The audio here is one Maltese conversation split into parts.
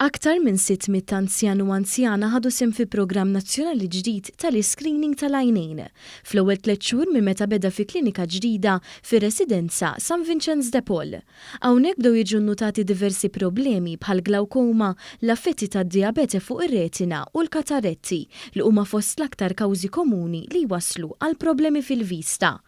Aktar minn 600 anzjan u anzjana ħadu sem fi programm nazzjonali ġdid tal-iscreening tal-għajnejn. Fl-ewwel 3 xhur minn meta beda fi klinika ġdida fir-residenza San Vincenz de Paul. Hawnhekk bdew jiġu nnutati diversi problemi bħal glawkoma, l-affetti tad-diabete fuq ir-retina u l-kataretti li huma fost l-aktar kawżi komuni li jwasslu għal problemi fil-vista.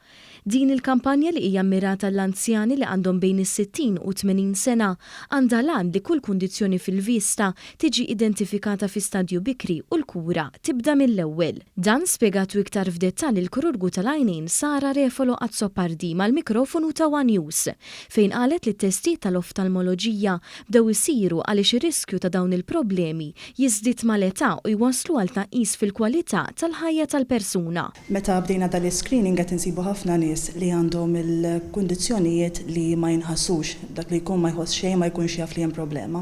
Din il-kampanja li hija mirata l-anzjani li għandhom bejn is-60 u 80 sena għandha lan li kull kundizzjoni fil-vista tiġi identifikata fi stadju bikri u l-kura tibda mill-ewwel. Dan spjegatu iktar f'dettall il-kirurgu tal-għajnejn Sara Refolo Azzopardi mal-mikrofonu ta' One News fejn qalet li t-testijiet tal-oftalmoloġija bdew isiru għaliex ir-riskju ta' dawn il-problemi jiżdied mal-età u jwasslu għal tnaqqis fil-kwalità tal-ħajja tal-persuna. Meta bdejna dal-screening qed insibu ħafna nies li għandhom il-kundizzjonijiet li ma jinħassux, dak li jkun ma jħoss xejn ma jkunx jaf li hemm problema.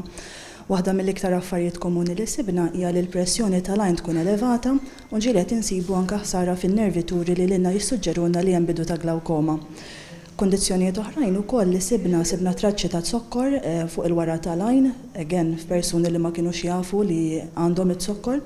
Waħda mill-iktar affarijiet komuni li sibna hija li l-pressjoni tal-għajn tkun elevata u ġieli qed insibu anke ħsara fin-nervituri li lilna jissuġġeruna li hemm bidu ta' glawkoma. Kondizzjonijiet oħrajn ukoll li sibna traċċi ta' zokkor fuq il-wara tal-għajn, again f'persuni li ma kinux jafu li għandhom it-zokkor,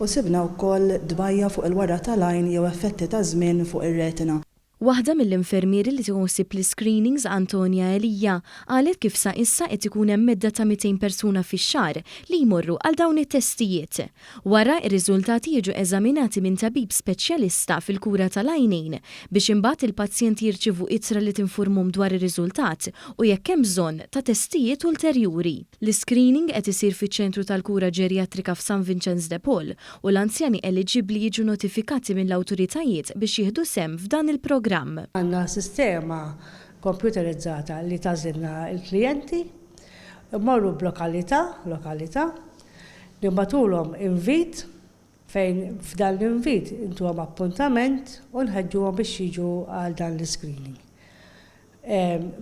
u sibna wkoll dbajja fuq il-wara tal-għajn jew effetti ta' żmien fuq ir-retina. Waħda mill-infermieri li tħossib l-screenings Antonja Elija qalet kif sa issa qed ikun hemm medda ta' 200 persuna fix-xahar li jmorru għal dawn it-testijiet. Wara r-riżultati jiġu eżaminati minn tabib speċjalista fil-kura tal-għajnejn biex imbagħad il-pazjenti jirċievu ittra li tinfurmhom dwar ir-riżultat u jekk hemm bżonn ta' testijiet ulterjuri. L-screening qed isir fiċ-ċentru tal-kura ġerjatrika f'San Vincenz de Paul u l-anzjani eliġibbli jiġu notifikati mill-awtoritajiet biex jieħdu sehem f'dan il-programm. Għandna sistema kompjuterizzata li tażilna l-klijenti, morru b'lokalità, nibgħatulhom invit fejn f'dan l-invit intuhom appuntament u nħeġġuhom biex jiġu għal dan l-screening.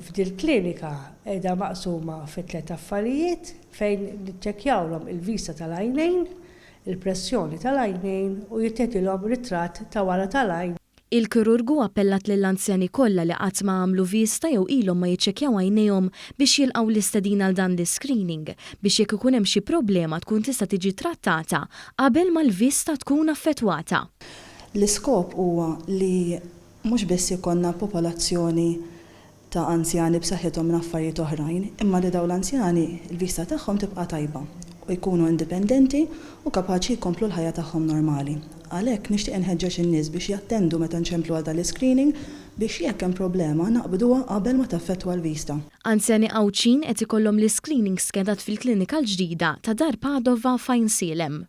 F'dil klinika qiegħda maqsuma fi 3 affarijiet fejn niċċekkjawlhom il-vista tal-għajnejn, il-pressjoni tal-għajnejn u jittieħdilhom ritratt ta' wara tal-għajn. Il-kirurgu appellat lill-anzjani kollha li qatt ma għamlu vista jew ilhom ma jiċċekkjaw għajnejhom biex jilqgħu l-istedin għal dan l-screening biex jekk ikun hemm xi problema tkun tista' tiġi trattata qabel ma l-vista tkun affettwata. L-iskop huwa li mhux biss ikollna popolazzjoni ta' anzjani b'saħħithom minn affarijiet oħrajn, imma li dawn l-anzjani l-vista tagħhom tibqa' tajba u jkunu indipendenti u kapaċi jkomplu l-ħajja tagħhom normali. Għalhekk nixtieq inħeġġeġ in-nies biex jattendu meta nċemplu għal dal-screening biex jekk hemm problema naqbduha qabel ma taffettwa l-vista. Anzjani Awċin qed ikollhom l-screening skedat fil-klinika l-ġdida ta' Dar Padova f'Ajnsielem.